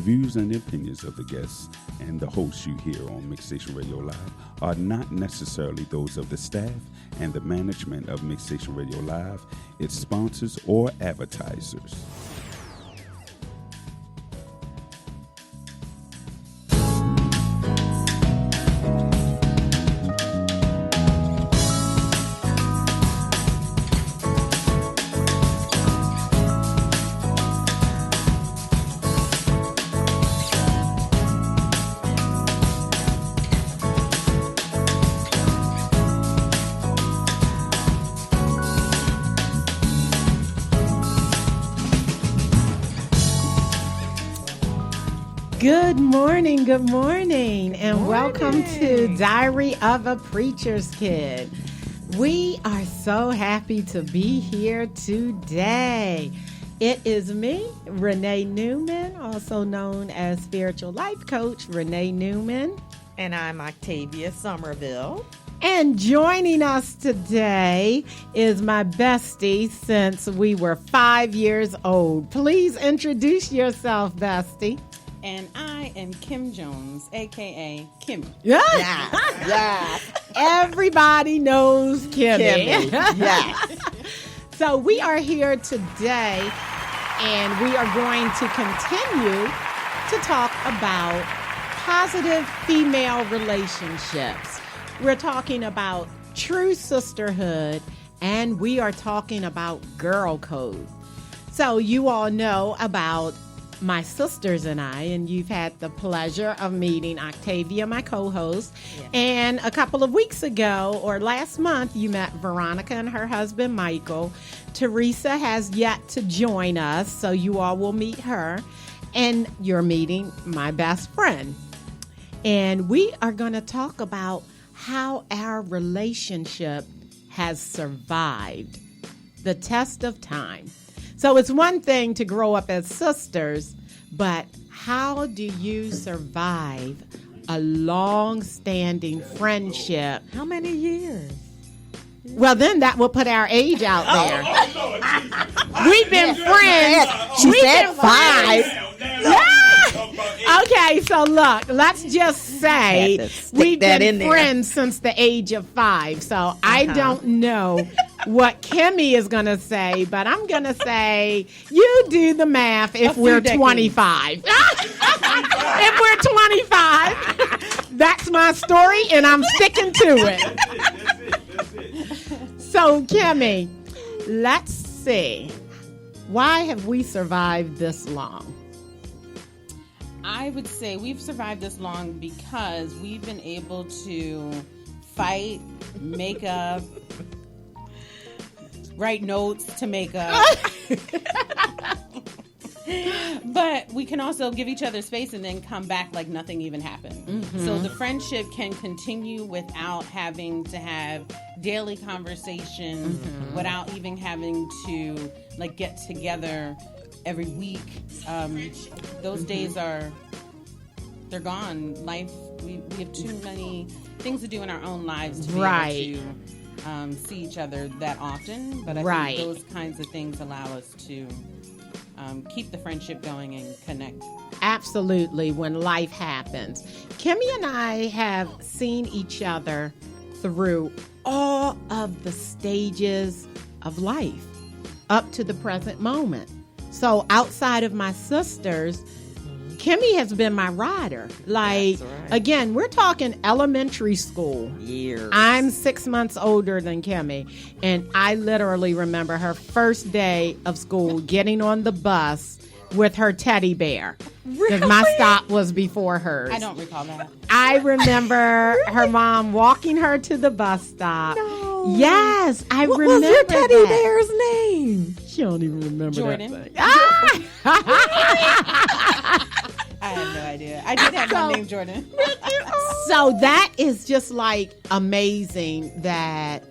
views and the opinions of the guests and the hosts you hear on Mix Station Radio Live are not necessarily those of the staff and the management of Mix Station Radio Live, its sponsors, or advertisers. Good morning, and welcome to Diary of a Preacher's Kid. We are so happy to be here today. It is me, Renee Newman, also known as Spiritual Life Coach Renee Newman. And I'm Octavia Somerville. And joining us today is my bestie since we were 5 years old. Please introduce yourself, bestie. And I am Kim Jones, a.k.a. Kimmy. Yeah. Everybody knows Kimmy. Yes. So we are here today, and we are going to continue to talk about positive female relationships. We're talking about true sisterhood, and we are talking about girl code. So you all know about my sisters and I, and you've had the pleasure of meeting Octavia, my co-host. Yes. And a couple of weeks ago, or last month, you met Veronica and her husband, Michael. Teresa has yet to join us, so you all will meet her. And you're meeting my best friend. And we are going to talk about how our relationship has survived the test of time. So it's one thing to grow up as sisters, but how do you survive a long-standing friendship? How many years? Well, then that will put our age out there. We've been friends. She said 5. Okay, so look, let's just say we've been friends since the age of 5. So I don't know what Kimmy is going to say, but I'm going to say you do the math if we're 25. If we're 25, that's my story, and I'm sticking to it. So, Kimmy, let's see. Why have we survived this long? I would say we've survived this long because we've been able to fight, make up, write notes to make up. But we can also give each other space and then come back like nothing even happened. Mm-hmm. So the friendship can continue without having to have daily conversations, without even having to like get together every week. Those days they're gone. Life, we have too many things to do in our own lives to be able to see each other that often. But I think those kinds of things allow us to keep the friendship going and connect. Absolutely, when life happens. Kimmy and I have seen each other through all of the stages of life up to the present moment. So outside of my sisters, Kimmy has been my rider. Like, again, we're talking elementary school. Years. I'm 6 months older than Kimmy, and I literally remember her first day of school getting on the bus with her teddy bear. Because my stop was before hers. I don't recall that. I remember her mom walking her to the bus stop. No. Yes, I remember What was your teddy that. bear's name? She don't even remember Jordan. that thing. I have no idea. I did have my name Jordan. So that is just like amazing that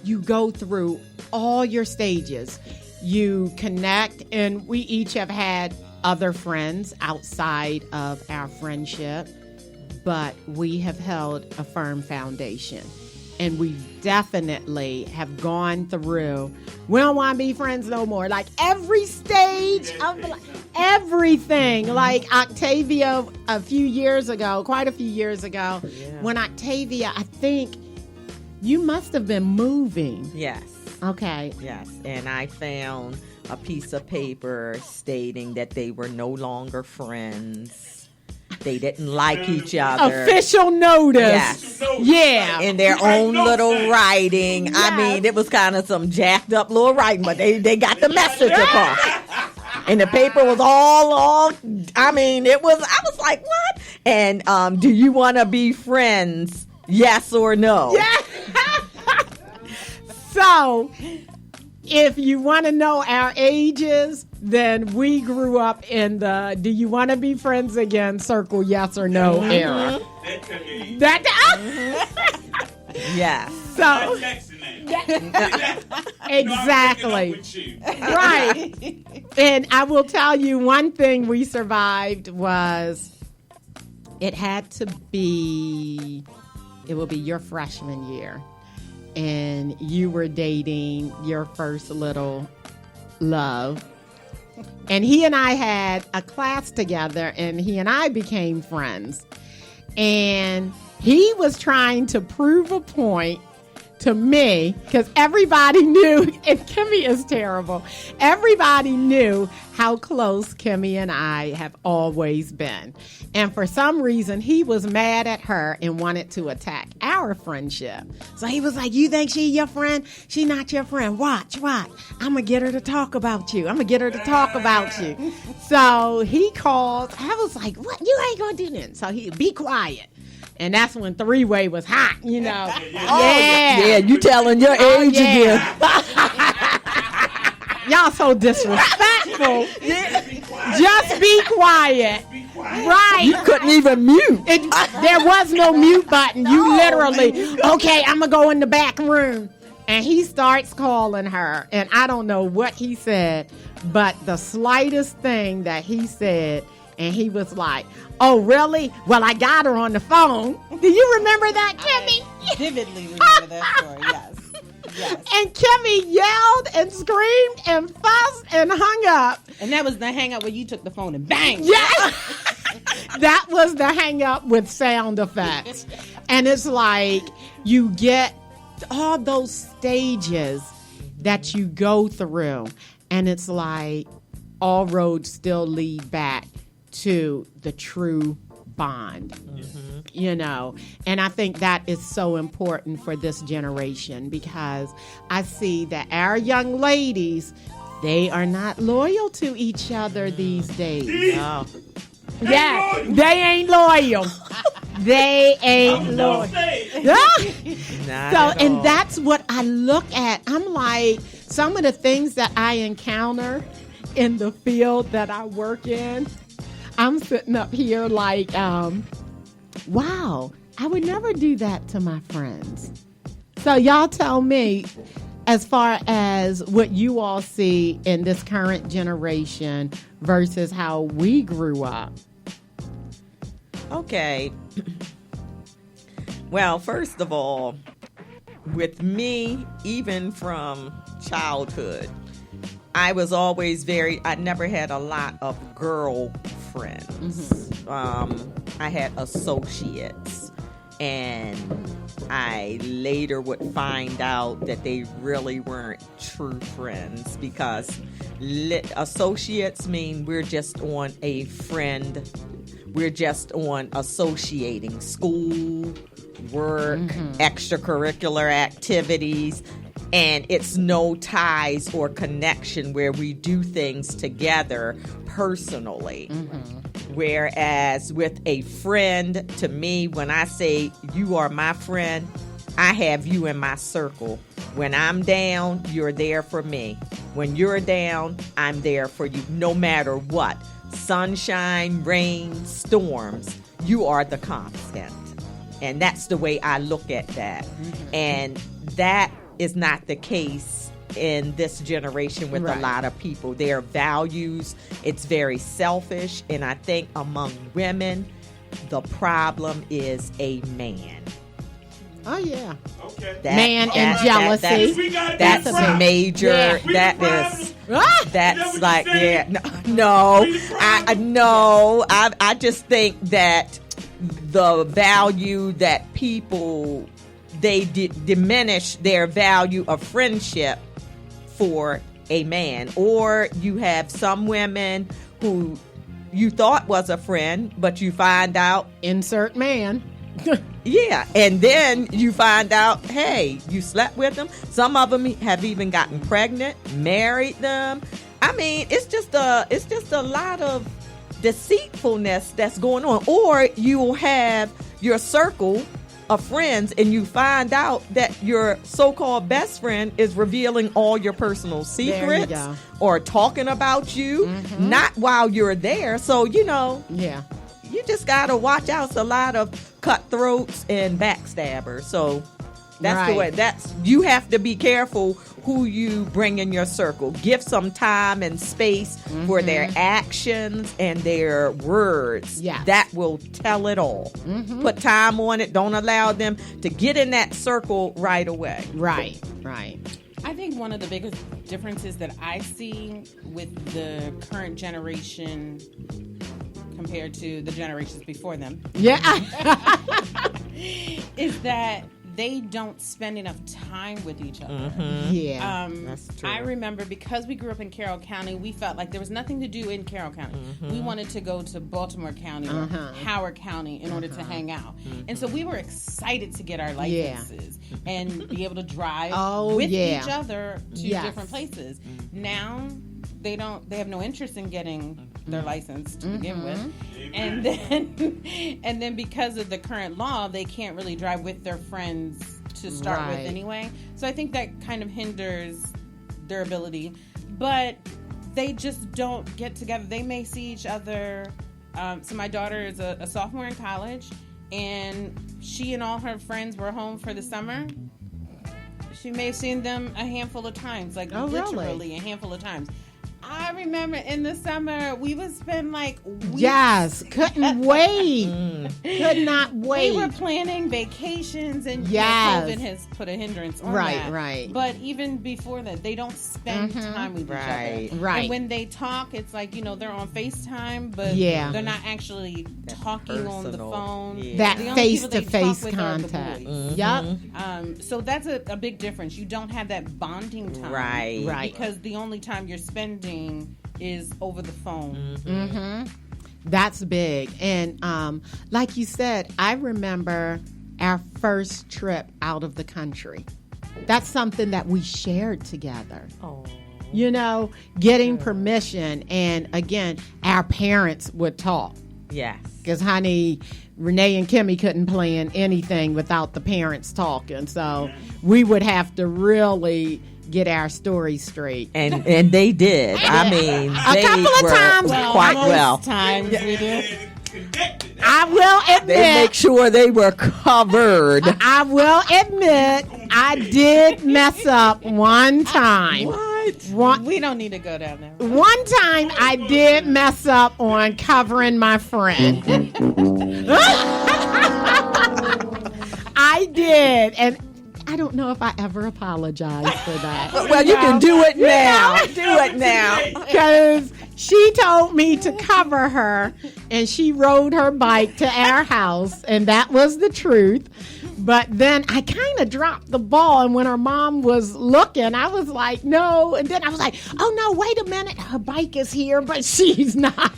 you go through all your stages. You connect, and we each have had other friends outside of our friendship, but we have held a firm foundation. And we definitely have gone through, we don't want to be friends no more. Like every stage of life, everything. Like Octavia quite a few years ago, when Octavia, I think you must have been moving. Yes. Okay. Yes. And I found a piece of paper stating that they were no longer friends. They didn't like each other. Official notice. Yes. Yeah. In their own little writing. Yes. I mean, it was kind of some jacked up little writing, but they got the message across. And the paper was all, I mean, I was like, what? And do you want to be friends? Yes or no? Yeah. So, if you want to know our ages, then we grew up in the do you want to be friends again, circle yes or no era. Yes. So, exactly. Right. And I will tell you one thing we survived was it will be your freshman year. And you were dating your first little love. And he and I had a class together, and he and I became friends. And he was trying to prove a point to me, because everybody knew, and Kimmy is terrible, everybody knew how close Kimmy and I have always been. And for some reason, he was mad at her and wanted to attack our friendship. So he was like, you think she your friend? She not your friend. Watch. I'm going to get her to talk about you. So he called. I was like, what? You ain't going to do nothing. So he, be quiet. And that's when three-way was hot, you know. Yeah, you telling your age again. Y'all so disrespectful. Just be quiet. Right. You couldn't even mute. There was no mute button. You literally, okay, I'm going to go in the back room. And he starts calling her. And I don't know what he said, but the slightest thing that he said, and he was like, oh, really? Well, I got her on the phone. Do you remember that, Kimmy? I vividly remember that story, yes. And Kimmy yelled and screamed and fussed and hung up. And that was the hang up where you took the phone and bang. Yeah. That was the hang up with sound effects. And it's like you get all those stages that you go through. And it's like all roads still lead back to the true bond, you know. And I think that is so important for this generation, because I see that our young ladies, they are not loyal to each other these days. No. Yeah, they ain't loyal. They ain't loyal. And that's what I look at. I'm like, some of the things that I encounter in the field that I work in, I'm sitting up here like, wow, I would never do that to my friends. So y'all tell me, as far as what you all see in this current generation versus how we grew up. Okay. Well, first of all, with me, even from childhood, I was always I never had a lot of girlfriends. I had associates, and I later would find out that they really weren't true friends, because associates mean we're just on a friend. We're just on associating school, work, extracurricular activities. And it's no ties or connection where we do things together personally. Whereas with a friend, to me, when I say you are my friend, I have you in my circle. When I'm down, you're there for me. When you're down, I'm there for you, no matter what. Sunshine, rain, storms, you are the constant. And that's the way I look at that. And that is not the case in this generation with a lot of people. Their values, it's very selfish. And I think among women, the problem is a man. Oh, yeah. Okay. Man and jealousy. That's Big problem. major. Yeah. That Big is. Ah! That's what like, you're saying? no. Big problem. I just think that the value that people, they diminish their value of friendship for a man. Or you have some women who you thought was a friend, but you find out, Insert man. yeah, and then you find out, hey, you slept with them. Some of them have even gotten pregnant, married them. I mean, it's just a lot of deceitfulness that's going on. Or you'll have your circle of friends and you find out that your so-called best friend is revealing all your personal secrets go. or talking about you, not while you're there. So, Yeah. you just gotta watch out. It's a lot of cutthroats and backstabbers. So that's the Right. way. You have to be careful who you bring in your circle. Give some time and space for their actions and their words. Yes. That will tell it all. Put time on it. Don't allow them to get in that circle right away. Right. I think one of the biggest differences that I see with the current generation compared to the generations before them Yeah. is that they don't spend enough time with each other. Yeah. That's true. I remember because we grew up in Carroll County, we felt like there was nothing to do in Carroll County. We wanted to go to Baltimore County or Howard County in order to hang out. And so we were excited to get our licenses and be able to drive with each other to different places. Now they have no interest in getting their license to begin with. And then because of the current law, they can't really drive with their friends to start with anyway. So I think that kind of hinders their ability. But they just don't get together. They may see each other. So my daughter is a sophomore in college, and she and all her friends were home for the summer. She may have seen them a handful of times, like literally a handful of times. I remember in the summer we would spend like weeks. Yes, couldn't wait. Could not wait. We were planning vacations, and Yes. COVID has put a hindrance on Right, that. right. But even before that, they don't spend time with each other. Right. And when they talk, it's like, they're on FaceTime, but Yeah. they're not actually talking on the personal. phone. Yeah. That The only people they face-to-face talk with are the contact. boys. Yup. So that's a big difference. You don't have that bonding time. Right. Right. Because the only time you're spending is over the phone. That's big. And like you said, I remember our first trip out of the country. That's something that we shared together. Oh. Getting permission. And again, our parents would talk. Yes. Because, honey, Renee and Kimmy couldn't plan anything without the parents talking. So we would have to really get our stories straight. And they did. I mean, A they couple of were times. quite most well. times we do. I will They make admit, sure they were covered. I will admit, I did mess up one time. What? We don't need to go down there. One time I did mess up on covering my friend. I did. And I don't know if I ever apologized for that. Well, you can do it now. Do it now. Because she told me to cover her, and she rode her bike to our house, and that was the truth. But then I kind of dropped the ball, and when her mom was looking, I was like, no. And then I was like, oh, no, wait a minute. Her bike is here, but she's not.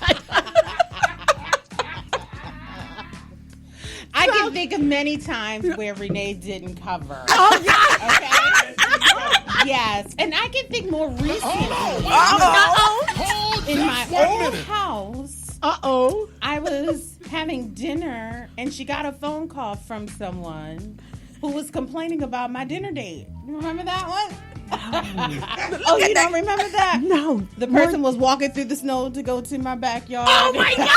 I can think of many times where Renee didn't cover. Oh, yeah. Okay? Yes. And I can think more recently. In my old house, Uh-oh. I was having dinner and she got a phone call from someone who was complaining about my dinner date. You remember that one? Oh, you don't remember that? No. The person was walking through the snow to go to my backyard. Oh, my God.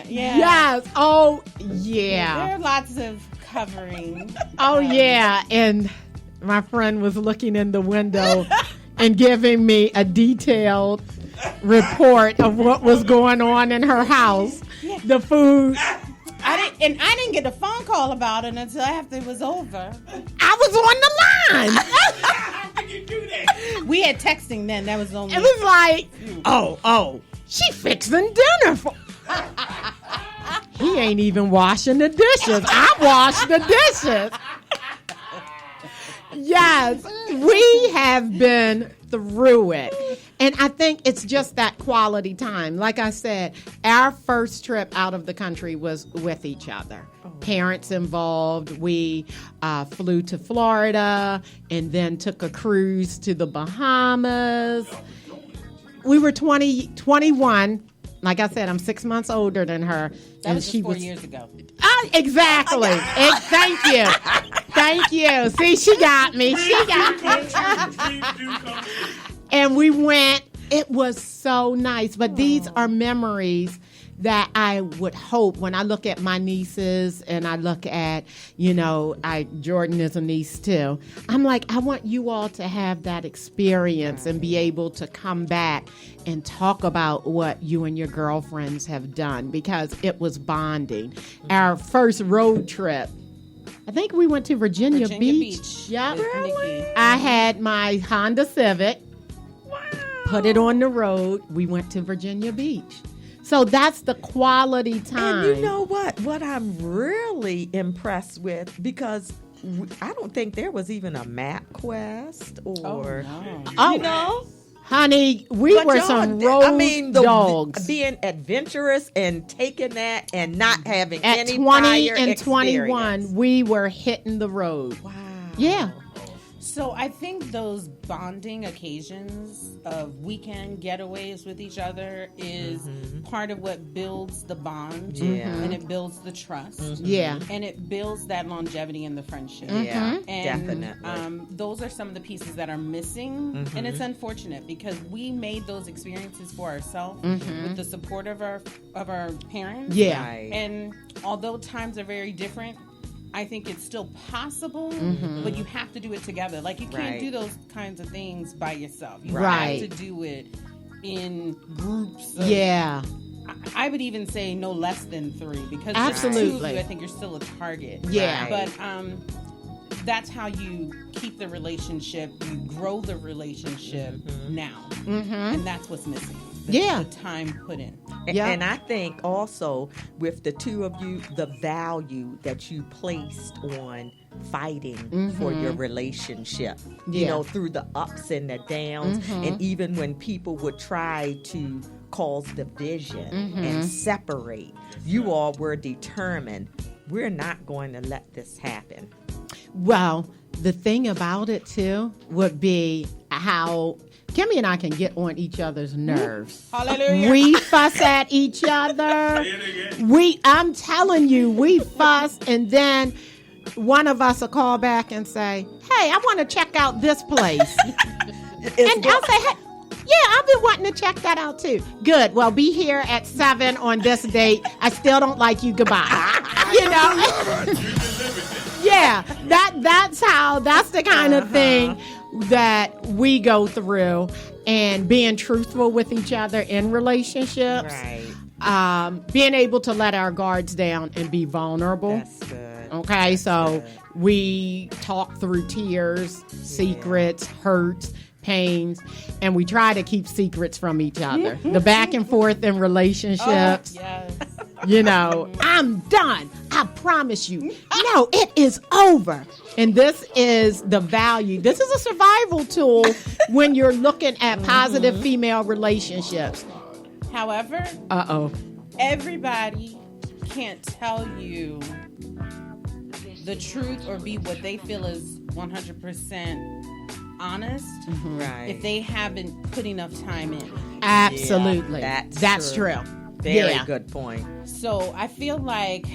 Yeah. Yes. Oh, yeah. There are lots of covering. Oh, yeah. And my friend was looking in the window and giving me a detailed report of what was going on in her house. The food. I And I didn't get a phone call about it until after it was over. I was on the line. How can you do that? We had texting then. That was only. It was like, oh, she fixing dinner for. He ain't even washing the dishes. I wash the dishes. Yes, we have been through it. And I think it's just that quality time. Like I said, our first trip out of the country was with each other. Parents involved. We flew to Florida and then took a cruise to the Bahamas. We were 21. Like I said, I'm 6 months older than her. That was just 4 years ago. Exactly. Thank you. Thank you. See, she got me. And we went. It was so nice. But these are memories that I would hope when I look at my nieces and I look at, Jordan is a niece too. I'm like, I want you all to have that experience and be able to come back and talk about what you and your girlfriends have done because it was bonding. Our first road trip, I think we went to Virginia Beach. Yep. Really? I had my Honda Civic. Wow. Put it on the road. We went to Virginia Beach. So that's the quality time. And you know what? What I'm really impressed with, because I don't think there was even a MapQuest or, honey, we were some road dogs. Being adventurous and taking that and not having At any 20 prior and experience. 21, we were hitting the road. Wow. Yeah. So I think those bonding occasions of weekend getaways with each other is part of what builds the bond, and it builds the trust, Yeah. and it builds that longevity in the friendship. Yeah, And definitely. those are some of the pieces that are missing, and it's unfortunate because we made those experiences for ourselves with the support of our parents. Yeah. Right. And although times are very different, I think it's still possible, but you have to do it together. Like, you can't do those kinds of things by yourself. You Right. have to do it in groups. Yeah. I would even say no less than 3 because Absolutely. just 2 of you, I think you're still a target. Yeah. Right. But that's how you keep the relationship, you grow the relationship now. And that's what's missing. The time put in. Yeah. And I think also with the two of you, the value that you placed on fighting for your relationship, through the ups and the downs, and even when people would try to cause division and separate, you all were determined, we're not going to let this happen. Well, the thing about it, too, would be how Kimmy and I can get on each other's nerves. Hallelujah. We fuss at each other. I'm telling you, we fuss, and then one of us will call back and say, hey, I want to check out this place. And I'll say, hey, yeah, I've been wanting to check that out too. Good. Well, be here at 7 on this date. I still don't like you. Goodbye. Yeah, that's the kind of thing that we go through, and being truthful with each other in relationships. Right. Being able to let our guards down and be vulnerable. That's good. Okay, so we talk through tears, secrets, hurts, pains, and we try to keep secrets from each other. The back and forth in relationships. Yes. I'm done. I promise you. No, it is over. And this is the value. This is a survival tool when you're looking at positive female relationships. However, everybody can't tell you the truth or be what they feel is 100% honest if they haven't put enough time in. Absolutely. Yeah, that's true. Very good point. So I feel like,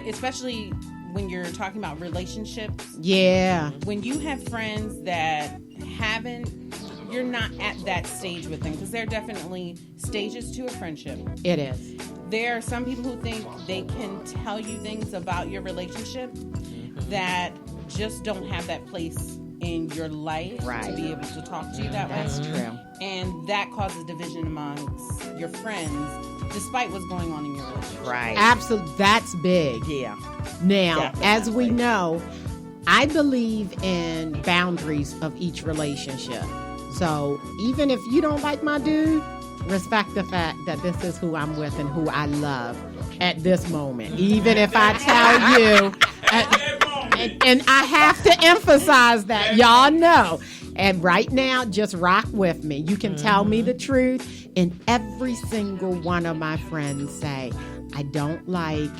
especially when you're talking about relationships, when you have friends that you're not at that stage with them, because there are definitely stages to a friendship. It is. There are some people who think they can tell you things about your relationship that just don't have that place in your life to be able to talk to you that way. That's true. And that causes division amongst your friends despite what's going on in your relationship. Right. Absolutely. That's big. Yeah. Now, as we Definitely. know, I believe in boundaries of each relationship. So even if you don't like my dude, respect the fact that this is who I'm with and who I love at this moment. Even if I tell you, and I have to emphasize that, y'all know. And right now, just rock with me. You can tell me the truth, and every single one of my friends say, I don't like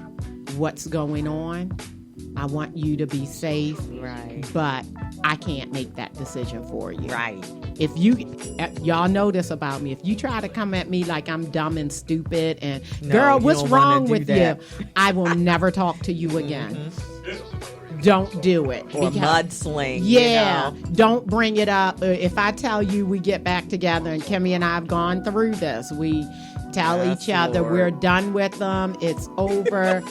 what's going on. I want you to be safe, Right. but I can't make that decision for you. Right. If y'all know this about me, if you try to come at me like I'm dumb and stupid and, No, girl, you what's don't wanna wrong do with that. you? I will never talk to you again. Don't do it. Or Because- mudsling. yeah, You know? don't bring it up. If I tell you we get back together, and Kimmy and I have gone through this, we tell Yes, each other Lord. we're done with them, it's over.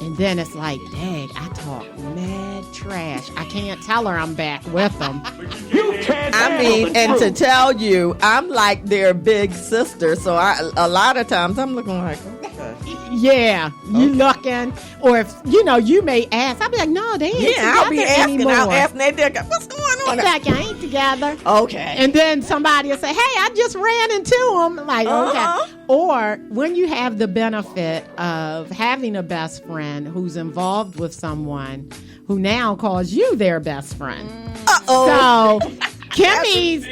And then it's like, dang, I talk mad trash. I can't tell her I'm back with them. I mean, and to tell you, I'm like their big sister. So a lot of times I'm looking like, okay. Yeah, you looking, or if you may ask, I'll be like, no, they ain't Yeah, I'll be together asking. anymore. I'll ask Nate, what's going on? Like, I ain't together. Okay. And then somebody will say, hey, I just ran into him. Like, Uh-huh. okay. Or when you have the benefit of having a best friend who's involved with someone who now calls you their best friend. Uh-oh. So, Kimmy,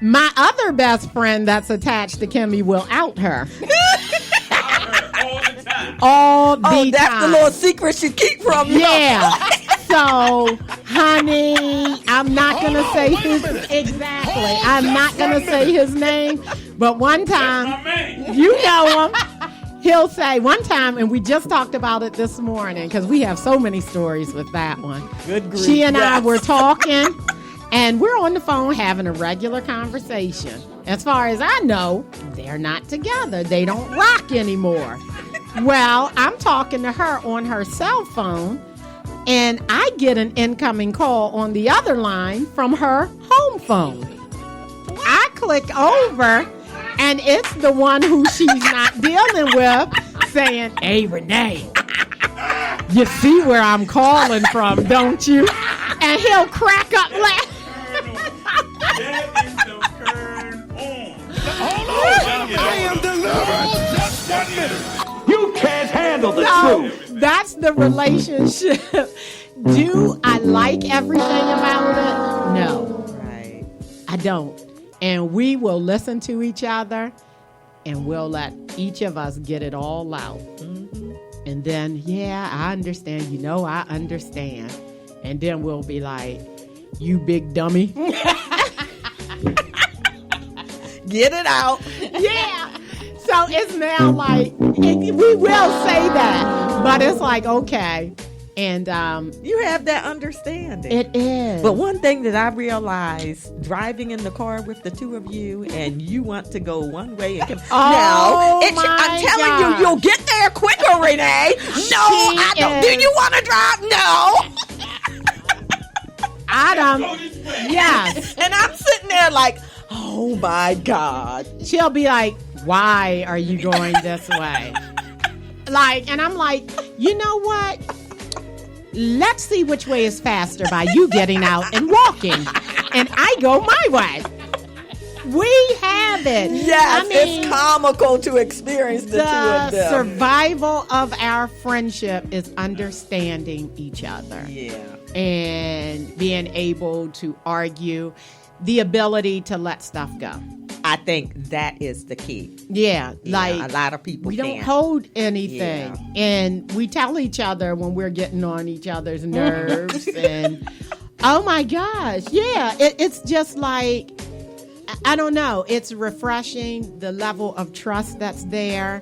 my other best friend that's attached to Kimmy will out her. All the Oh, that's time. the little secret she keep from you. Yeah. So, honey, I'm not going to say exactly. I'm not going to say his name. But one time, you know him. He'll say one time, and we just talked about it this morning because we have so many stories with that one. Good grief. She and I yes. were talking, and we're on the phone having a regular conversation. As far as I know, they're not together. They don't rock anymore. Well, I'm talking to her on her cell phone, and I get an incoming call on the other line from her home phone. I click over, and it's the one who she's not dealing with saying, hey, Renee, you see where I'm calling from, don't you? And he'll crack up laughing. That is the turn on. I am delivered. Just 1 minute. You can't handle the So truth. that's the relationship. Do I like everything about it? No, Right. I don't. And we will listen to each other, and we'll let each of us get it all out. And then, yeah, I understand. I understand. And then we'll be like, you big dummy. Get it out. Yeah. So it's now like, we will say that, but it's like, okay. And You have that understanding. it is. But one thing that I realized driving in the car with the two of you, and you want to go one way and Oh, I'm my telling gosh. you, you'll get there quicker, Renee. No, I don't. Do is- you want to drive? No. Adam, yes. And I'm sitting there like, oh my God. She'll be like, why are you going this way? Like, and I'm like, you know what? Let's see which way is faster by you getting out and walking. And I go my way. We have it. Yes, I mean, it's comical to experience the two the of them. survival of our friendship is understanding each other. Yeah. And being able to argue, the ability to let stuff go. I think that is the key. Yeah, Yeah, like a lot of people we don't can't. hold anything, Yeah. and we tell each other when we're getting on each other's nerves. And oh my gosh, yeah, it's just like I don't know. It's refreshing, the level of trust that's there.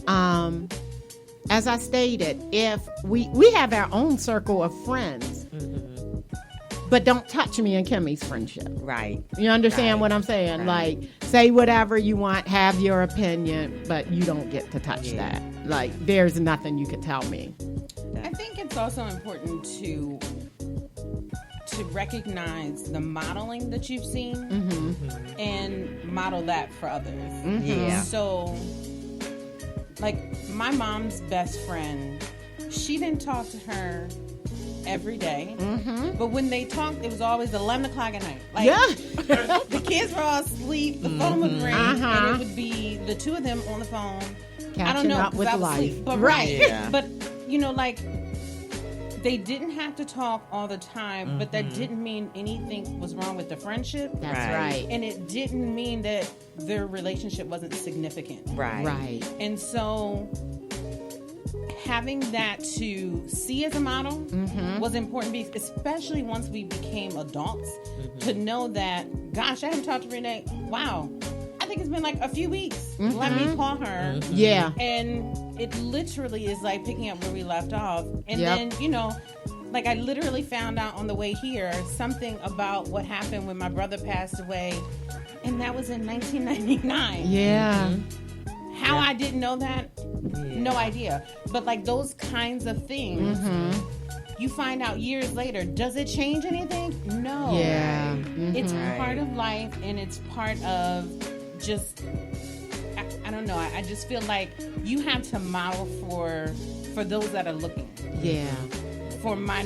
As I stated, if we have our own circle of friends. But don't touch me and Kimmy's friendship. Right. You understand Right. what I'm saying? Right. Like, say whatever you want, have your opinion, but you don't get to touch Yeah. that. Like, there's nothing you could tell me. I think it's also important to recognize the modeling that you've seen and model that for others. Yeah. So, like, my mom's best friend, she didn't talk to her every day, but when they talked, it was always 11 o'clock at night. Like, the kids were all asleep, the phone would ring, and it would be the two of them on the phone. I don't know, up 'cause with I was life. asleep. But Yeah. but you know, like, they didn't have to talk all the time, but that didn't mean anything was wrong with the friendship. That's Right. right. And it didn't mean that their relationship wasn't significant. Right. Right. And so having that to see as a model was important, especially once we became adults, to know that, gosh, I haven't talked to Renee. Wow. I think it's been like a few weeks. Let me call her. Yeah. And it literally is like picking up where we left off. And Yep. then, you know, like, I literally found out on the way here something about what happened when my brother passed away. And that was in 1999. Yeah. How I didn't know that, no idea. But like those kinds of things, you find out years later. Does it change anything? No. Yeah. It's part of life, and it's part of just, I don't know. I just feel like you have to model for those that are looking. Yeah. For my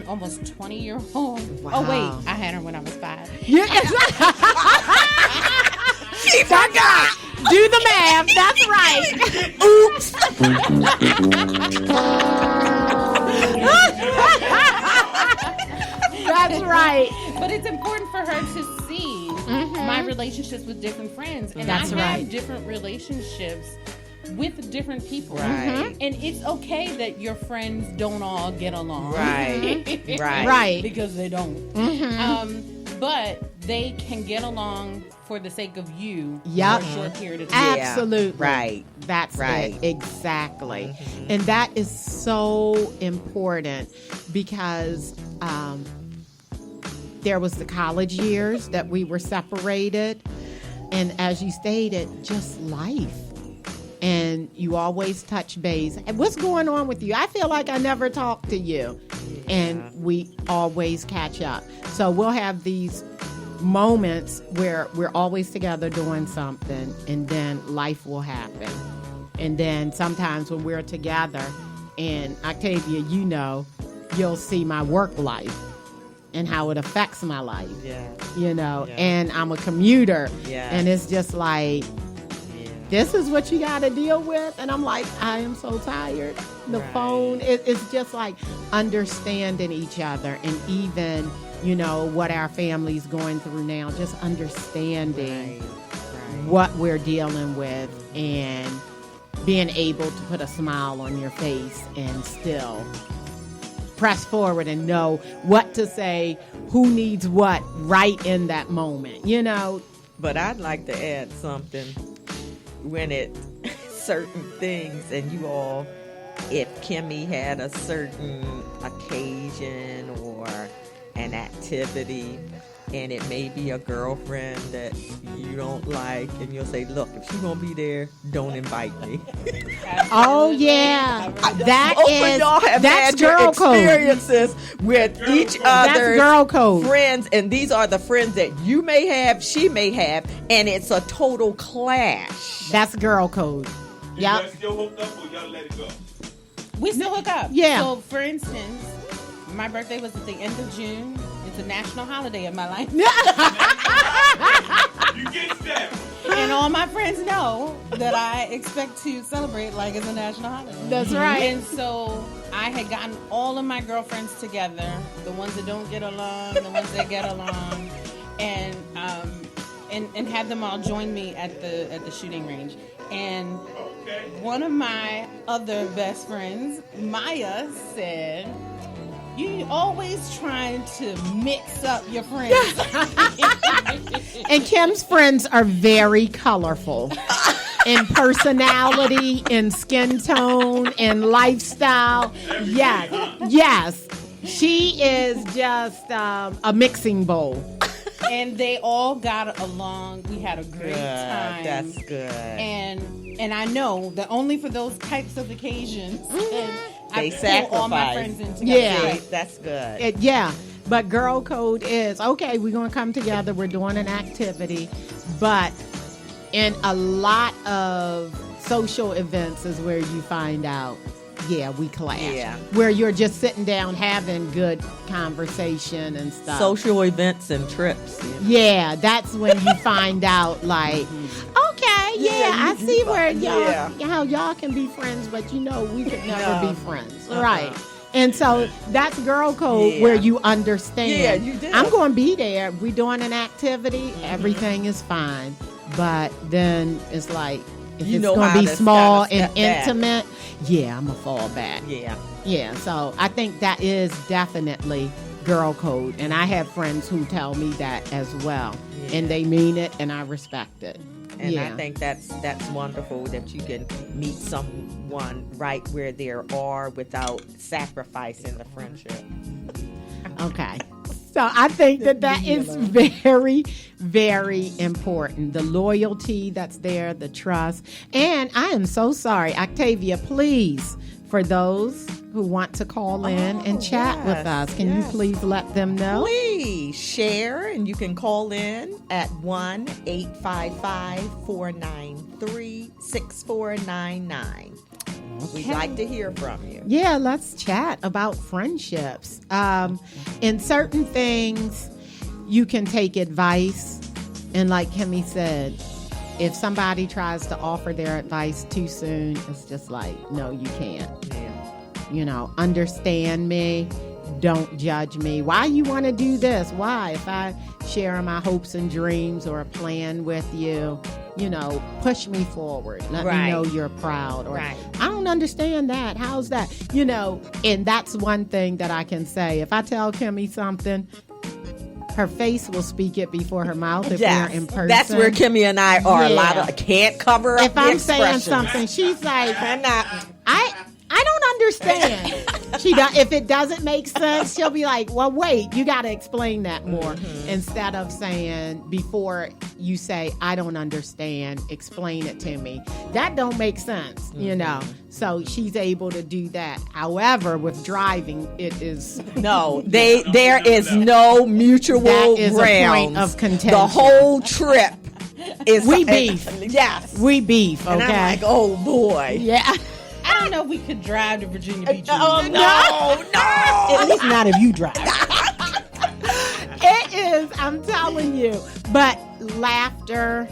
almost 20-year-old. Wow. Oh wait, I had her when I was 5. Yeah. She forgot. Do the math. That's right. Oops. That's right. But it's important for her to see my relationships with different friends. And That's I right. have different relationships with different people. Right. And it's okay that your friends don't all get along. Right. Right. Right. Because they don't. But they can get along for the sake of you Yep. for a short period of time. Yeah. Absolutely. Right. That's Right. it. Exactly. And that is so important because there was the college years that we were separated. And as you stated, just life. And you always touch base. And what's going on with you? I feel like I never talked to you. And we always catch up. So we'll have these moments where we're always together doing something, and then life will happen. And then sometimes when we're together, and Octavia, you know, you'll see my work life and how it affects my life. Yeah. You know, Yeah. and I'm a commuter. Yeah. And it's just like, this is what you got to deal with. And I'm like, I am so tired. The Right. phone, it's just like understanding each other. And even, you know, what our family's going through now, just understanding what we're dealing with and being able to put a smile on your face and still press forward and know what to say, who needs what right in that moment, you know? But I'd like to add something. When it certain things, and you all, if Kimmy had a certain occasion or an activity, and it may be a girlfriend that you don't like, and you'll say, look, if she won't be there, don't invite me. Oh yeah, that Both of is y'all have that's had your girl code. experiences with each That's other's girl code. friends, and these are the friends that you may have, she may have, and it's a total clash. That's girl code. You Yep. guys still hooked up or y'all let it go? We still hook up. Yeah. So, for instance, my birthday was at the end of June. It's a national holiday in my life. You get stabbed. And all my friends know that I expect to celebrate like it's a national holiday. That's right. And so I had gotten all of my girlfriends together, the ones that don't get along, the ones that get along, and had them all join me at the shooting range. And one of my other best friends, Maya, said, "You always trying to mix up your friends." And Kim's friends are very colorful in personality, in skin tone, in lifestyle. Yes. She is just a mixing bowl. And they all got along. We had a great time. That's good. And I know that only for those types of occasions, and They I pull all my sacrifice. friends in together. Yeah. Right, that's good. Yeah. But girl code is, okay, we're going to come together. We're doing an activity. But in a lot of social events is where you find out, yeah, we clash. Yeah. Where you're just sitting down having good conversation and stuff. Social events and trips. Yeah, that's when you find out, like, okay, yeah, I see where how y'all can be friends, but we could never be friends. Right. And so that's girl code where you understand. Yeah, you do. I'm going to be there. We're doing an activity. Everything is fine. But then it's like, if it's going to be small and intimate, I'm going to fall back. Yeah. Yeah, so I think that is definitely girl code. And I have friends who tell me that as well. Yeah. And they mean it, and I respect it. And I think that's wonderful that you can meet someone right where they are without sacrificing the friendship. Okay. So I think that is very, very important. The loyalty that's there, the trust. And I am so sorry, Octavia, please, for those who want to call in and chat with us, can you please let them know? Please share, and you can call in at 1-855-493-6499. Okay. We'd like to hear from you. Yeah, let's chat about friendships. In certain things, you can take advice. And like Kimmy said, if somebody tries to offer their advice too soon, it's just like, no, you can't. Yeah. Understand me. Don't judge me. Why you want to do this? Why? If I share my hopes and dreams or a plan with you, push me forward. Let me know you're proud. Or, I don't understand that. How's that? And that's one thing that I can say. If I tell Kimmy something, her face will speak it before her mouth if we're in person. That's where Kimmy and I are. A lot of can't cover up if the I'm expression. saying something, she's like, I don't understand. If it doesn't make sense, she'll be like, well, wait, you got to explain that more. Instead of saying, before you say, I don't understand, explain it to me. That don't make sense, So she's able to do that. However, with driving, it is... No, there is no mutual that is grounds. A point of contention. The whole trip is... We beef. Yes. We beef, okay? And I'm like, oh, boy. Yeah. I don't know if we could drive to Virginia Beach. No. At least not if you drive. It is, I'm telling you. But laughter,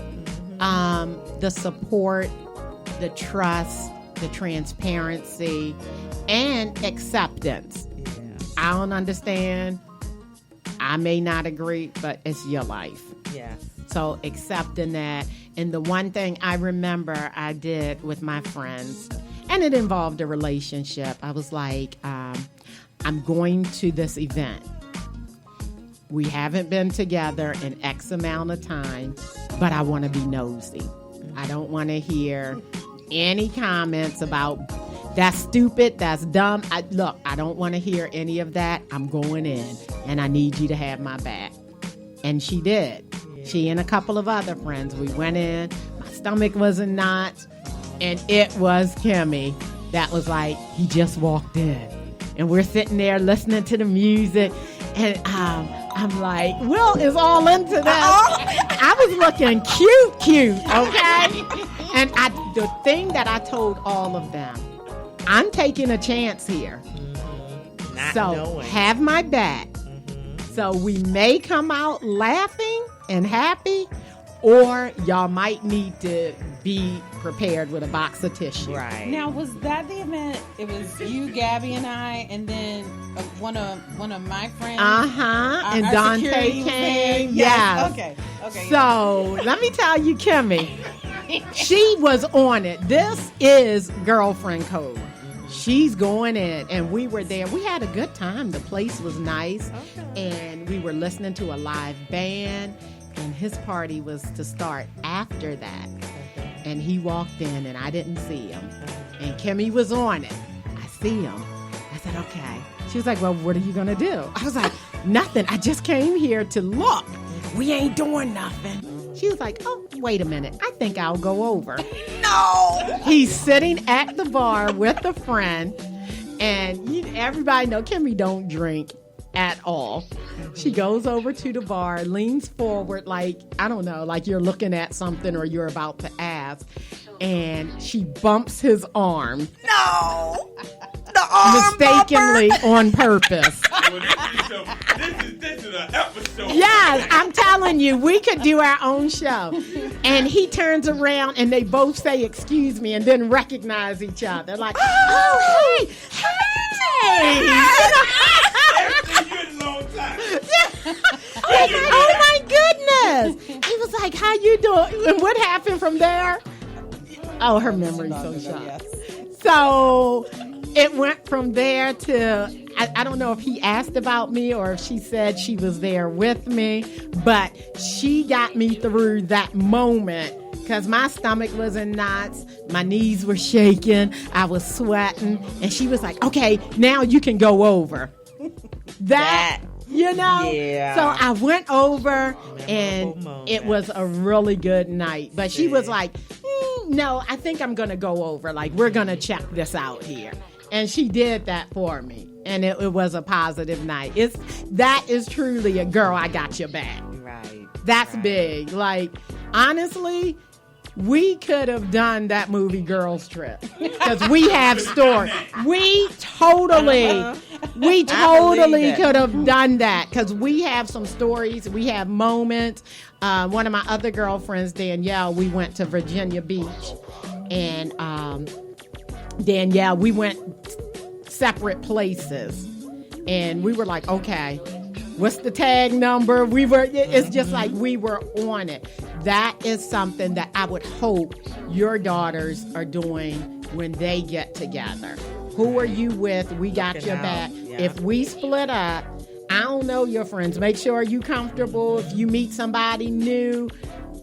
the support, the trust, the transparency, and acceptance. Yeah. I don't understand. I may not agree, but it's your life. Yeah. So accepting that. And the one thing I remember I did with my friends, and it involved a relationship. I was like, I'm going to this event. We haven't been together in X amount of time, but I want to be nosy. I don't want to hear any comments about that's stupid, that's dumb. I don't want to hear any of that. I'm going in, and I need you to have my back. And she did. Yeah. She and a couple of other friends. We went in. My stomach was in knots. And it was Kimmy that was like, he just walked in. And we're sitting there listening to the music. And I'm like, Will is all into this. I was looking cute, okay? And the thing that I told all of them, I'm taking a chance here. Not so knowing. Have my back. So we may come out laughing and happy, or y'all might need to be prepared with a box of tissue. Right. Now, was that the event? It was you, Gabby, and I, and then one of my friends. And Dante came. Yes. Okay. So let me tell you, Kimmy, she was on it. This is girlfriend code. She's going in, and we were there. We had a good time. The place was nice, and we were listening to a live band. And his party was to start after that. And he walked in, and I didn't see him. And Kimmy was on it. I see him. I said, okay. She was like, well, what are you going to do? I was like, nothing. I just came here to look. We ain't doing nothing. She was like, oh, wait a minute. I think I'll go over. No! He's sitting at the bar with a friend. And everybody know Kimmy don't drink. at all. She goes over to the bar, leans forward like, I don't know, like you're looking at something or you're about to ask, and she bumps his arm. No! The arm Mistakenly on purpose. This is an episode. Yes, I'm telling you, we could do our own show. And he turns around and they both say, excuse me, and then recognize each other. Like, oh, hey, oh my goodness. He was like, how you doing? And what happened from there? Oh, her memory's so sharp. So it went from there to, I don't know if he asked about me or if she said she was there with me, but she got me through that moment because my stomach was in knots, my knees were shaking, I was sweating, and she was like, okay, now you can go over. That you know? Yeah. So I went over, and moment. it was a really good night. But she was like, no, I think I'm going to go over. Like, we're going to check this out here. And she did that for me. And it was a positive night. That is truly a girl, I got your back. Right. That's big. Like, honestly, we could have done that movie Girls Trip because we have stories. We totally could have done that because we have some stories. We have moments. One of my other girlfriends, Danielle, we went to Virginia Beach, and Danielle, we went separate places, and we were like, okay, what's the tag number? It's just like we were on it. That is something that I would hope your daughters are doing when they get together. Who are you with? We got your back. Yeah. If we split up, I don't know your friends. Make sure you're comfortable. If you meet somebody new,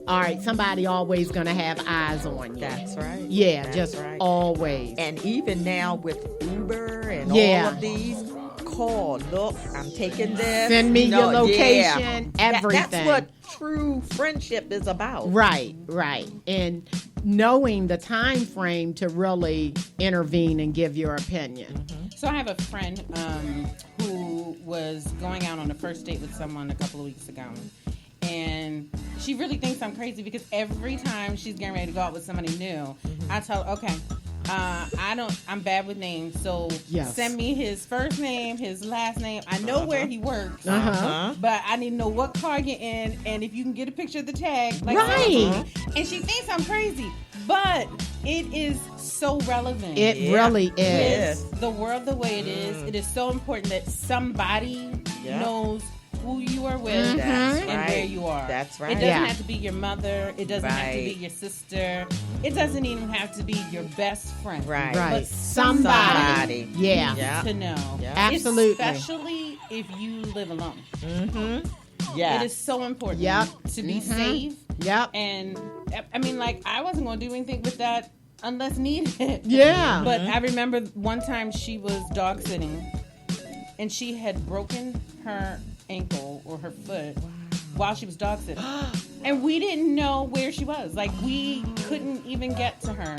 all right, somebody always going to have eyes on you. That's right. Yeah, That's just right. always. And even now with Uber and Yeah. all of these, call, look, I'm taking this. Send me your location, yeah. everything. That's what true friendship is about. Right. And knowing the time frame to really intervene and give your opinion. So I have a friend who was going out on a first date with someone a couple of weeks ago. And she really thinks I'm crazy because every time she's getting ready to go out with somebody new, I tell her, okay, I'm bad with names, so send me his first name, his last name. I know where he works, but I need to know what car you're in, and if you can get a picture of the tag. Like, Right. And she thinks I'm crazy, but it is so relevant. It really is. Yes. The world the way it is, it is so important that somebody knows who you are with That's and right. where you are. That's right. It doesn't Yeah. have to be your mother. It doesn't have to be Right. your sister. It doesn't even have to be your best friend. Right. Right. But Somebody. Yeah. Yeah. to know. Yeah. Absolutely. Especially if you live alone. Yeah. It is so important Yep. to be safe. Yep. And I mean, like, I wasn't going to do anything with that unless needed. Yeah. But I remember one time she was dog sitting and she had broken her ankle or her foot while she was dog sitting. And we didn't know where she was. Like, we couldn't even get to her.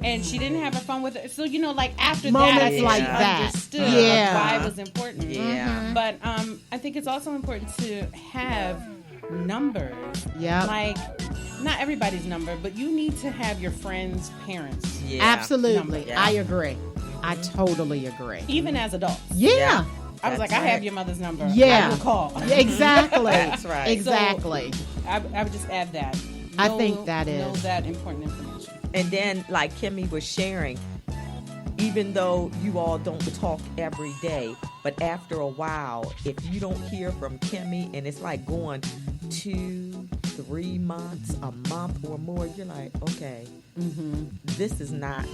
And she didn't have her phone with her. So, you know, like, after that, I Moments think like she that. understood Yeah. why it was important. Yeah. But I think it's also important to have numbers. Yep. Like, not everybody's number, but you need to have your friends' parents. Yeah. Absolutely. Yeah. I agree. I totally agree. Even as adults. Yeah. I was like, That's I have right. your mother's number. Yeah. I will call. Exactly. That's right. Exactly. I would just add that. I think that Know is. that important information. And then, like Kimmy was sharing, even though you all don't talk every day, but after a while, if you don't hear from Kimmy, and it's like going 2-3 months, a month or more, you're like, okay, this is not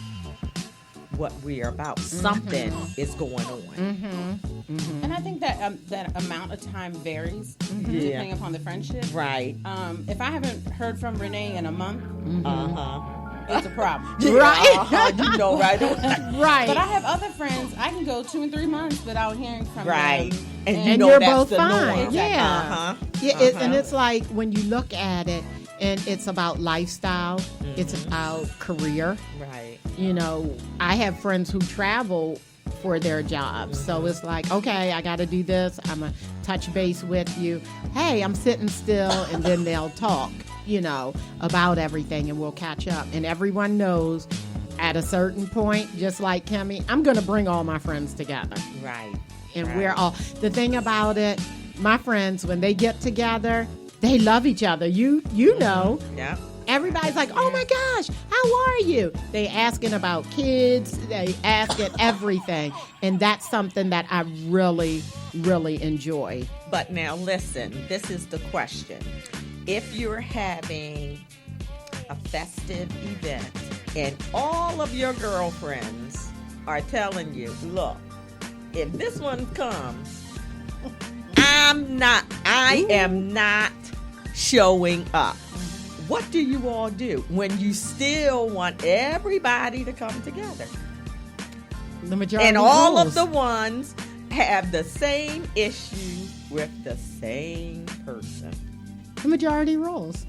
what we're about. Something is going on. And I think that that amount of time varies depending upon the friendship. Right. If I haven't heard from Renee in a month, Uh-huh. it's a problem. Right. You know, right? Right. But I have other friends. I can go 2 and 3 months without hearing from Right. them. And, And you know you're that's both the fine. norm. Yeah. Uh-huh. Yeah, and it's like when you look at it, and it's about lifestyle, it's about career. Right. You know, I have friends who travel for their jobs. So it's like, okay, I got to do this. I'm going to touch base with you. Hey, I'm sitting still. And then they'll talk, about everything, and we'll catch up. And everyone knows at a certain point, just like Kemi, I'm going to bring all my friends together. Right. And we're all, the thing about it, my friends, when they get together, they love each other. You know. Yeah. Everybody's like, oh my gosh, how are you? They asking about kids. They asking everything. And that's something that I really, really enjoy. But now listen, this is the question. If you're having a festive event and all of your girlfriends are telling you, look, if this one comes, I am not showing up. What do you all do when you still want everybody to come together? The majority and all rules. of the ones have the same issue with the same person. The majority rules.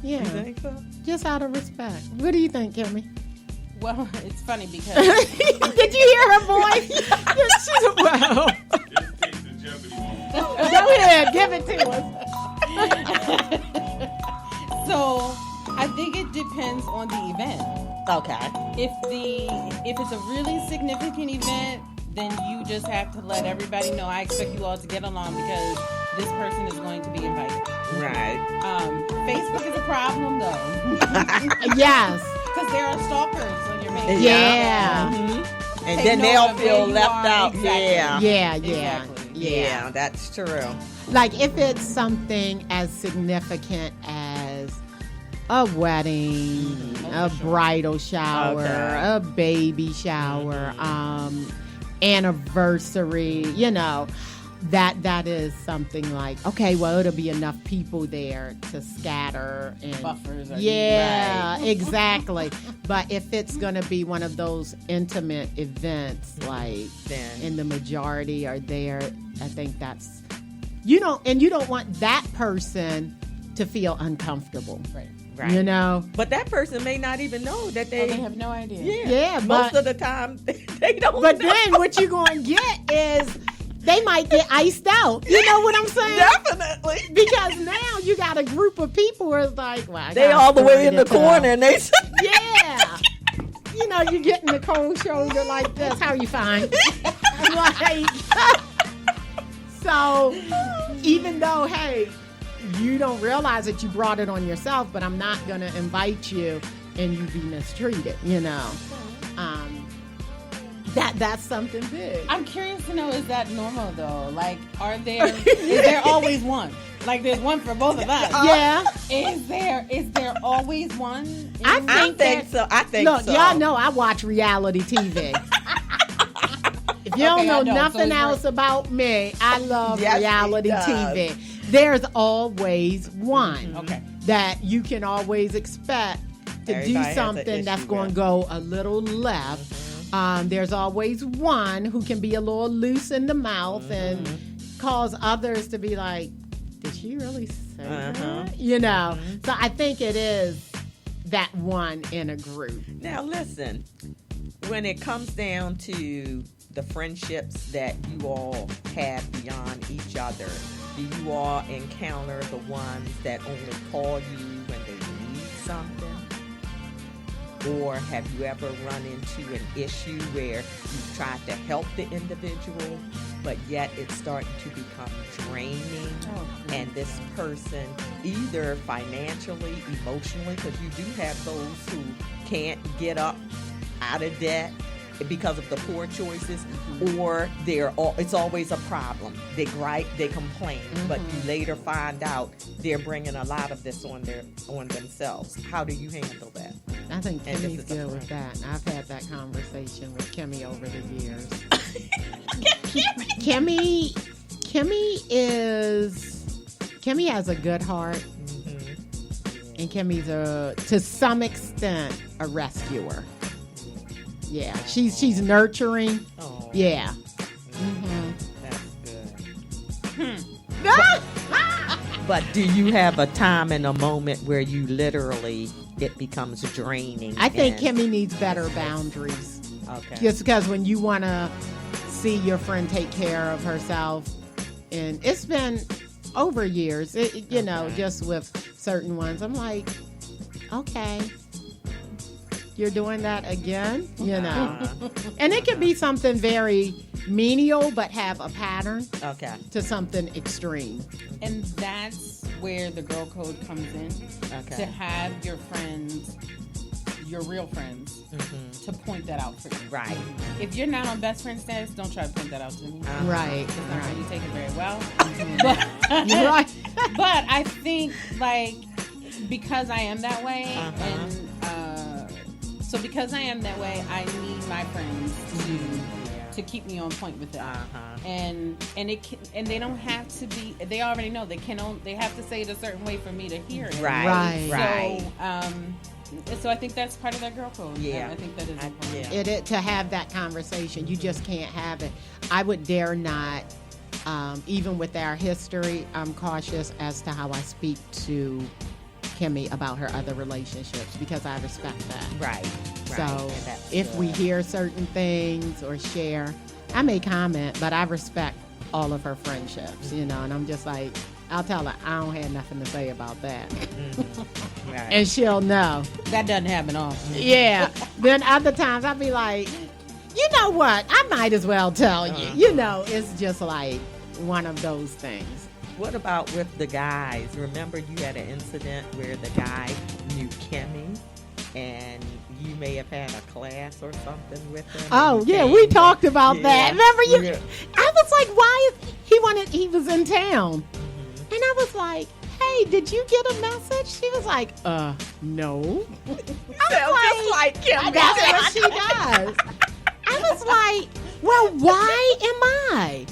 Yeah. You think so? Just out of respect. What do you think, Kimmy? Well, it's funny because Did you hear her voice? She's wow. Go ahead, give it to us. so I think it depends on the event. Okay. If it's a really significant event, then you just have to let everybody know. I expect you all to get along because this person is going to be invited. Right. Facebook is a problem though. Yes. Because there are stalkers on your main. Yeah. Mm-hmm. And Take then note they'll of feel where you left are. out. Exactly. Yeah. Yeah. Yeah, that's true. Like if it's something as significant as a wedding, a bridal shower, Okay. a baby shower, anniversary, that is something like, okay, well, it'll be enough people there to scatter and Buffers are yeah, right. exactly. But if it's going to be one of those intimate events, like, Then and the majority are there, I think that's you don't want that person to feel uncomfortable. Right. right. But that person may not even know that They have no idea. Yeah, most but of the time they don't. but know. then what you're going to get is they might get iced out. You know what I'm saying? Definitely. Because now you got a group of people who are like, well, I They got a all the way story in to the corner tell. and they Yeah. You're getting the cold shoulder like this. How you fine? Like, so even though, hey, you don't realize that you brought it on yourself, but I'm not going to invite you and you be mistreated, That's something big. I'm curious to know, is that normal though? Like, is there always one? Like, there's one for both of us. Yeah. Is there always one? I think so. I think Look, so. y'all know I watch reality TV. If you don't know nothing else about me, I love Yes, reality he does. TV. There's always one Okay. that you can always expect to Everybody do has an something that's issue going to with. go a little left. There's always one who can be a little loose in the mouth and cause others to be like, did she really say that? So I think it is that one in a group. Now listen, when it comes down to the friendships that you all have beyond each other, do you all encounter the ones that only call you when they need something? Or have you ever run into an issue where you've tried to help the individual, but yet it's starting to become draining? And this person, either financially, emotionally, because you do have those who can't get up out of debt because of the poor choices, or it's always a problem. They gripe, they complain, but you later find out they're bringing a lot of this on themselves. How do you handle that? I think And this Kimmy's is a good with friend. that. I've had that conversation with Kimmy over the years. Kimmy has a good heart, and Kimmy's to some extent a rescuer. Yeah, she's nurturing. Oh, Yeah. that's good. But do you have a time and a moment where you literally it becomes draining? I think and- Kimmy needs better boundaries. Okay. Just because when you want to see your friend take care of herself, and it's been over years, you know, just with certain ones, I'm like, okay, you're doing that again, you know. And it could be something very menial, but have a pattern to something extreme. And that's where the girl code comes in. To have your friends, your real friends, to point that out for you. Right. If you're not on best friend status, don't try to point that out to me. Right. It's not going to be taken very well. Right. But I think, like, because I am that way, and so because I am that way, I need my friends to keep me on point with it. And they don't have to be. They already know they have to say it a certain way for me to hear it. Right. So I think that's part of that girl code. Yeah. I think that is important. It to have that conversation, you just can't have it. I would dare not. Even with our history, I'm cautious as to how I speak to Kimmy about her other relationships because I respect that. Right. So if we hear certain things or share, I may comment, but I respect all of her friendships, you know, and I'm just like, I'll tell her I don't have nothing to say about that. And she'll know. That doesn't happen often. Yeah. Then other times I'll be like, you know what? I might as well tell you. You know, it's just like one of those things. What about with the guys? Remember you had an incident where the guy knew Kimmy and you may have had a class or something with him. Oh, yeah, we talked about that. Remember you? Yeah. I was like, why is he was in town. And I was like, hey, did you get a message? She was like, no. Just like Kimmy. That's what she does. I was like, well, why am I?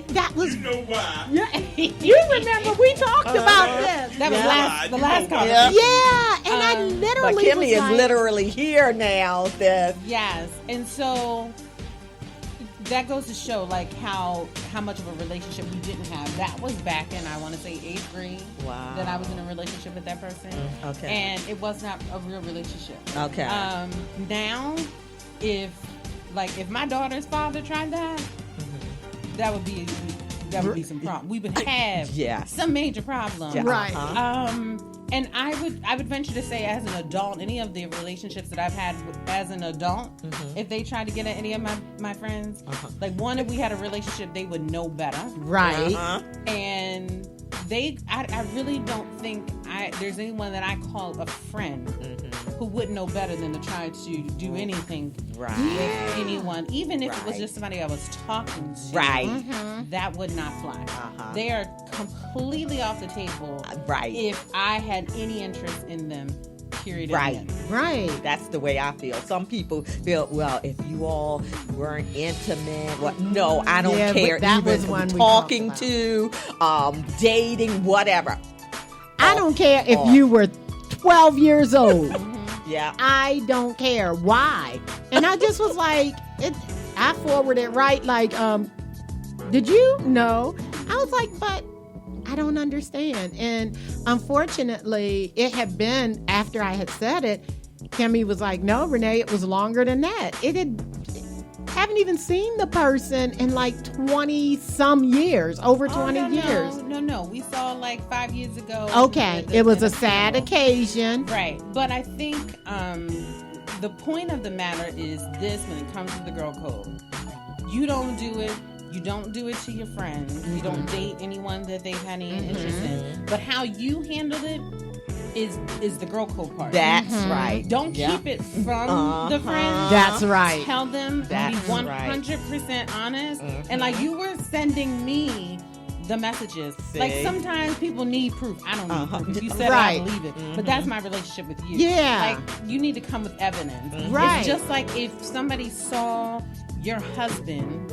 That was. You know why? You remember we talked about this. That was the last conversation. Yeah, and I literally. But Kimmy is like, literally here now. Yes, and so that goes to show like how much of a relationship we didn't have. That was back in, I want to say, 8th grade. Wow. That I was in a relationship with that person. Okay. And it was not a real relationship. Okay. Now, if my daughter's father tried that, that would be some problem. We would have some major problems. Right. And I would venture to say, as an adult, any of the relationships that I've had as an adult, if they tried to get at any of my friends, like one, if we had a relationship, they would know better. Right. And I really don't think there's anyone that I call a friend who wouldn't know better than to try to do anything with anyone, even if it was just somebody I was talking to. That would not fly. They are completely off the table. If I had any interest in them. Period. Right. That's the way I feel. Some people feel, well, if you all weren't intimate, no, I don't care. That even was one talking to, dating, whatever. I don't care if you were 12 years old. I don't care. Why? And I just was like, I forwarded right like, did you know? I was like, but I don't understand. And unfortunately, it had been after I had said it, Kimmy was like, no, Renee, it was longer than that. Haven't even seen the person in like 20 some years, over 20 years. No. We saw like 5 years ago. Okay. It was a sad occasion. Right. But I think the point of the matter is this when it comes to the girl code. You don't do it. You don't do it to your friends. You don't date anyone that they've had any interest in. But how you handle it is the girl code part. That's right. Don't keep it from the friends. That's right. Tell them. Be 100% honest. And like you were sending me the messages. See? Like sometimes people need proof. I don't need proof. If you said it, I believe it. But that's my relationship with you. Yeah. Like you need to come with evidence. Right. It's just like if somebody saw your husband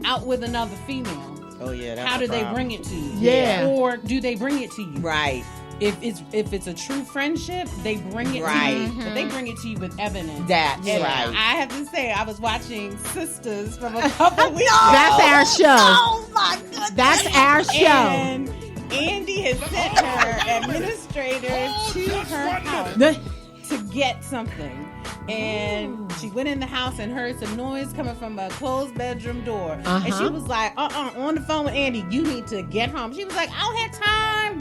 out with another female. Oh yeah. That's how do they bring it to you? Yeah. Or do they bring it to you? Right. If it's a true friendship, they bring it to you. But they bring it to you with evidence. That's right. I have to say, I was watching Sisters from a couple weeks ago. That's our show. Oh my goodness. That's our show. And Andy has sent her administrator to her house to get something. And she went in the house and heard some noise coming from a closed bedroom door. And she was like, on the phone with Andy, you need to get home. She was like, I don't have time.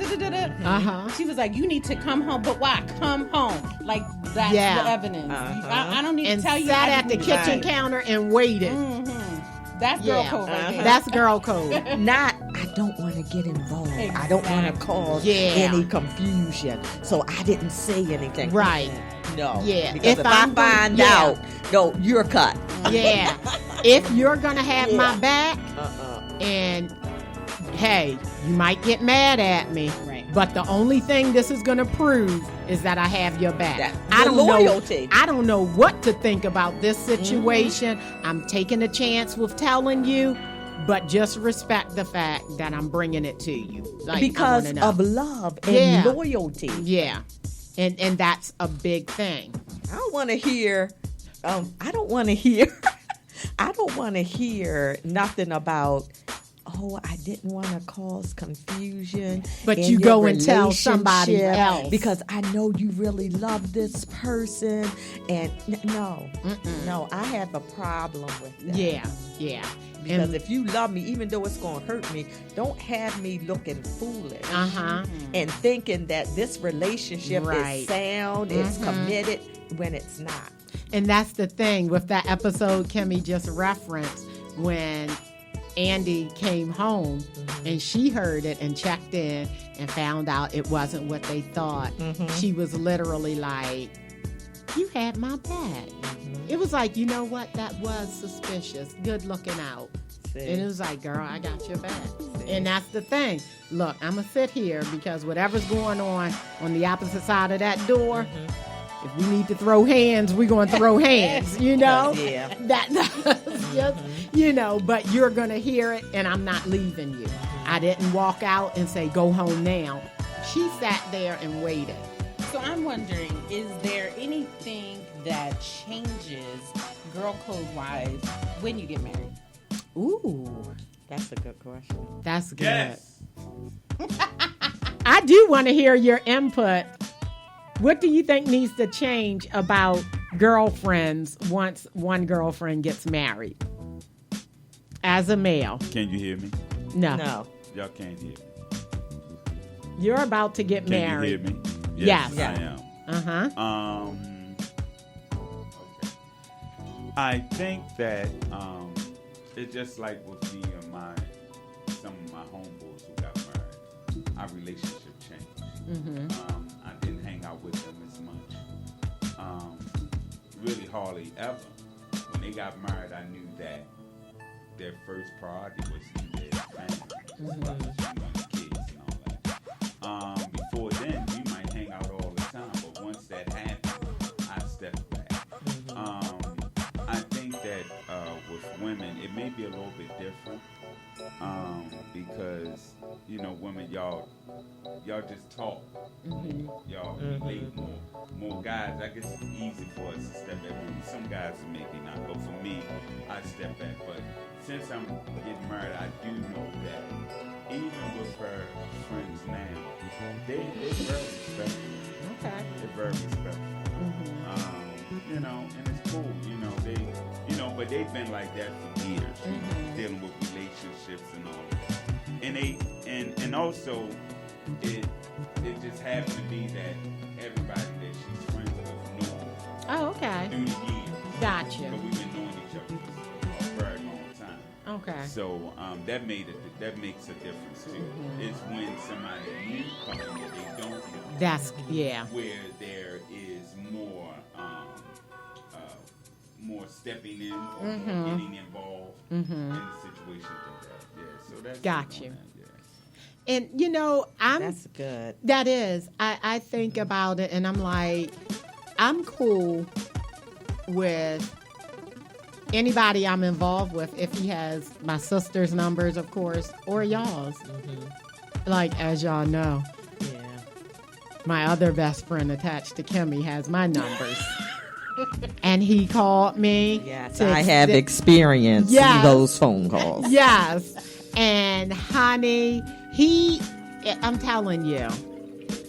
She was like, you need to come home. But why? Come home. Like, that's the evidence. I don't need to tell you. And sat at the kitchen counter and waited. That's girl code right there. That's girl code. Not, I don't want to get involved. Exactly. I don't want to cause any confusion. So I didn't say anything. Right. No. Yeah. Because if I find out, no, you're cut. Yeah. If you're going to have my back, and hey, you might get mad at me. Right. But the only thing this is going to prove is that I have your back. I don't loyalty. I don't know what to think about this situation. I'm taking a chance with telling you, but just respect the fact that I'm bringing it to you. Like, because of love and loyalty. Yeah. And that's a big thing. I don't want to hear nothing about, I didn't want to cause confusion. But you go and tell somebody else. Because I know you really love this person. And no, I have a problem with that. Yeah. Because if you love me, even though it's going to hurt me, don't have me looking foolish. And thinking that this relationship is sound, it's committed, when it's not. And that's the thing with that episode Kimmy just referenced, when Andy came home and she heard it and checked in and found out it wasn't what they thought. She was literally like, you had my back. It was like, you know what? That was suspicious. Good looking out. And it was like, girl, I got your back. And that's the thing. Look, I'm going to sit here because whatever's going on the opposite side of that door, if we need to throw hands, we're going to throw hands, you know? That's just, but you're going to hear it, and I'm not leaving you. I didn't walk out and say, go home now. She sat there and waited. So I'm wondering, is there anything that changes girl code-wise when you get married? Ooh, that's a good question. That's good. Yes. I do want to hear your input. What do you think needs to change about girlfriends once one girlfriend gets married? As a male. Can you hear me? No. Y'all can't hear me. You're about to get Can married. you hear me? Yes. I am. Okay. I think that it's just like with me and some of my homeboys who got married. Our relationship changed. I didn't hang out with them as much. Really hardly ever. When they got married, I knew that their first priority was their family, the kids and all that. Before then, we might hang out all the time, but once that happened, I stepped back. I think that with women, it may be a little bit different because, women, y'all just talk. Y'all relate more guys. I guess it's easy for us to step back. Some guys maybe not, but for me, I step back. But since I'm getting married, I do know that even with her friends now, they're very respectful. Okay. They're very respectful. And it's cool. But they've been like that for years, dealing with relationships and all that. And also, it just happened to be that everybody that she's friends with knew through the years. Gotcha. But we've been knowing each other for a very long time. Okay. So that makes a difference too. It's when somebody new comes in that they don't know. Where there is more stepping in or getting involved in the situation like that. So that's got you. Yeah. And that's good. That is. I think about it and I'm like, I'm cool with anybody I'm involved with if he has my sister's numbers, of course, or y'all's. Like, as y'all know, my other best friend attached to Kimmy has my numbers. And he called me. Yes, I have experienced those phone calls. Yes. And honey, I'm telling you,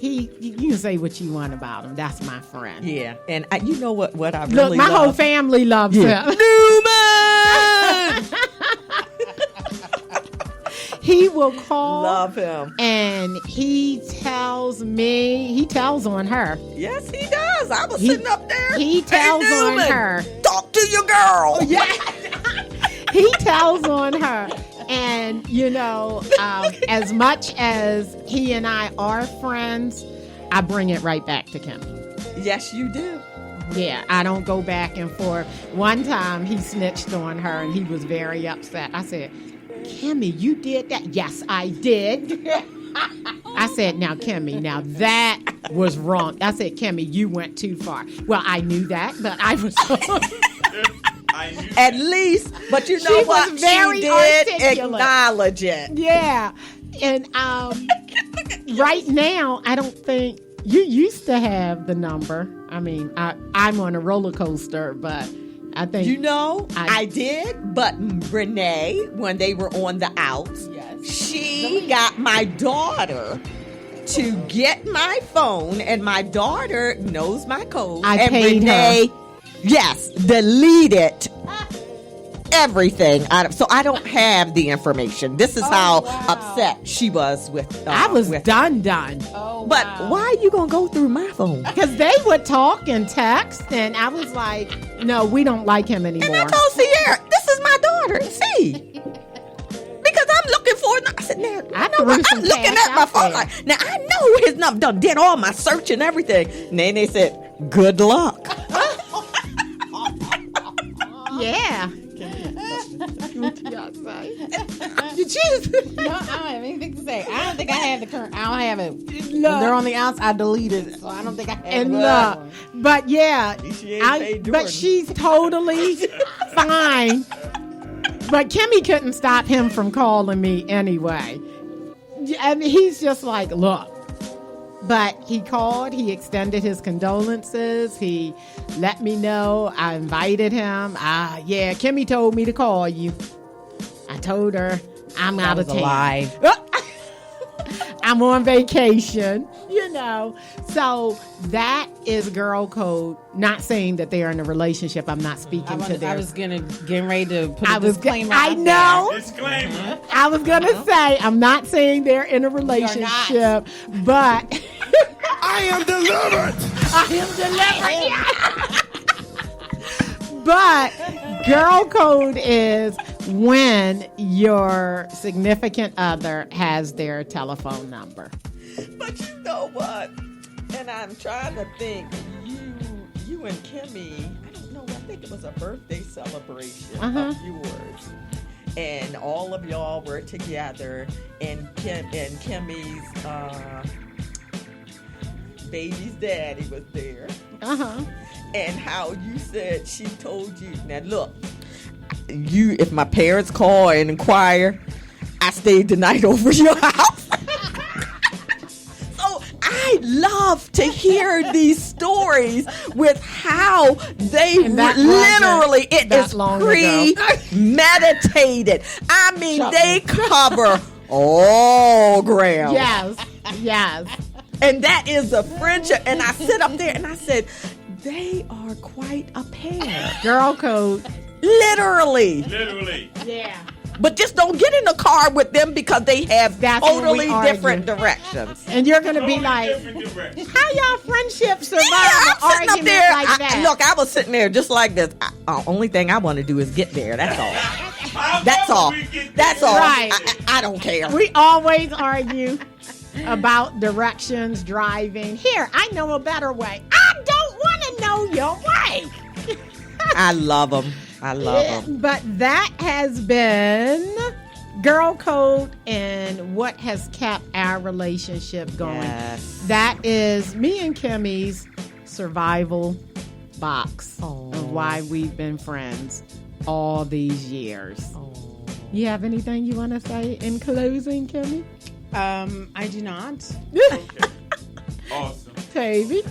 you can say what you want about him. That's my friend. Yeah, and you know what I Look, really my love? whole family loves him. Newman! He will call. Love him. And he tells on her. Yes, he does. I was sitting up there. He tells Hey, on Newman, her. Talk to your girl. Yeah. He tells on her. And, as much as he and I are friends, I bring it right back to Kimmy. Yes, you do. Yeah, I don't go back and forth. One time he snitched on her and he was very upset. I said, Kimmy, you did that? Yes, I did. I said, now, Kimmy, now that was wrong. I said, Kimmy, you went too far. Well, I knew that, but I was... At least, but you know She what? was very she did articulate. acknowledge it. Yeah. And right now, I don't think... You used to have the number. I mean, I'm on a roller coaster, but I think... I did, but Renee, when they were on the outs, she got my daughter to get my phone, and my daughter knows my code. I and paid Renee, her. yes, deleted everything out of, so I don't have the information. This is how upset she was with. I was done. Oh, But wow. why are you gonna go through my phone? Because they would talk and text, and I was like, no, we don't like him And I anymore. told Sierra, this is my daughter. See, because I'm looking for it. I said, now I I know threw what some I'm looking cash at my out phone. there. Like, now I know his number. Did all my search and everything. And then they said, good luck. Yeah. What y'all say? Did you? No, I don't have anything to say. I don't think I have the current. I don't have it. When Look. they're on the outs, I deleted it. So I don't think I have And it. look, but yeah, She ain't paid but Jordan. she's totally fine. But Kimmy couldn't stop him from calling me anyway. I mean, he's just like, look. But he called, he extended his condolences, he let me know, I invited him. Yeah, Kimmy told me to call you. I told her I'm out of was a town. lie. I'm on vacation, So that is girl code. Not saying that they are in a relationship. I'm not speaking to their... I was getting ready to put I a was disclaimer I out know. Disclaimer. I was going to say, I'm not saying they're in a relationship, but... I am delivered. I am delivered. But girl code is when your significant other has their telephone number. But you know what? And I'm trying to think. You and Kimmy, I don't know. I think it was a birthday celebration of yours, and all of y'all were together, and Kimmy's baby's daddy was there. And how you said she told you, now look, if my parents call and inquire, I stayed the night over your house. So I love to hear these stories with how they And that literally, it that is long ago. premeditated. I mean, Shut they me. cover all ground. Yes. And that is the friendship. And I sit up there and I said, they are quite a pair. Girl code. Literally. Yeah. But just don't get in the car with them because they have That's when totally we argue. different directions. And you're going to be like, how y'all friendship survive Yeah, an I'm sitting up argument there. like that? Look, I was sitting there just like this. Only thing I want to do is get there. That's all. That's all. That's all. Right. I don't care. We always argue about directions, driving. Here, I know a better way. I don't want to know your way. I love them. I love them. But that has been girl code and what has kept our relationship going. Yes. That is me and Kimmy's survival box of why we've been friends all these years. You have anything you want to say in closing, Kimmy? I do not. Awesome. Tavy?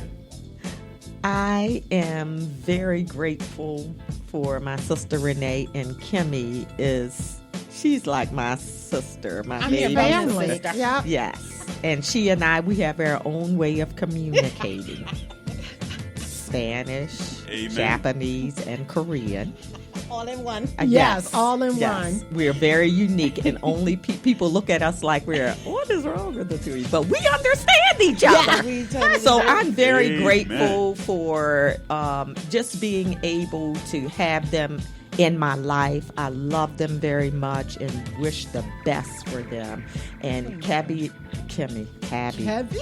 I am very grateful for my sister Renee, and Kimmy is She's like my sister, my I'm your baby bonus Family. sister. Yep. Yes. And she and I, we have our own way of communicating. Spanish, Amen. Japanese, and Korean. All in one. Yes, all in one. We're very unique, and only people look at us like what is wrong with the two of you? But we understand each other. We totally So do. I'm very Amen. grateful for just being able to have them in my life. I love them very much and wish the best for them. And Cabby. Heavy?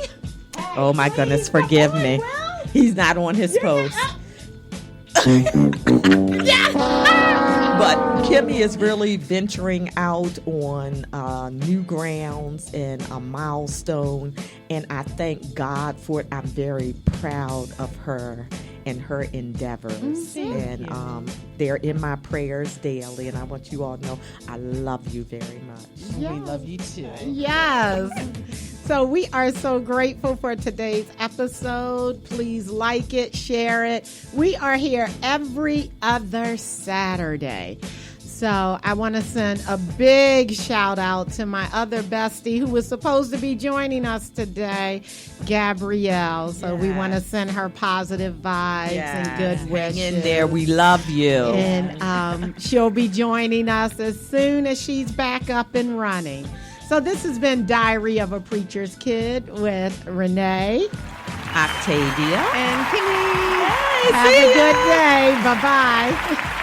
Oh my goodness, forgive me. He's not on his post. But Kimmy is really venturing out on new grounds and a milestone, and I thank God for it. I'm very proud of her and her endeavors, and they're in my prayers daily, and I want you all to know I love you very much. Yes. We love you too. Yes. So we are so grateful for today's episode. Please like it, share it. We are here every other Saturday. So I want to send a big shout out to my other bestie who was supposed to be joining us today, Gabrielle. So we want to send her positive vibes and good wishes. Hang in there. We love you. And she'll be joining us as soon as she's back up and running. So this has been Diary of a Preacher's Kid with Renee, Octavia. and Kimmy. Hey, Have see a ya. good day. Bye-bye.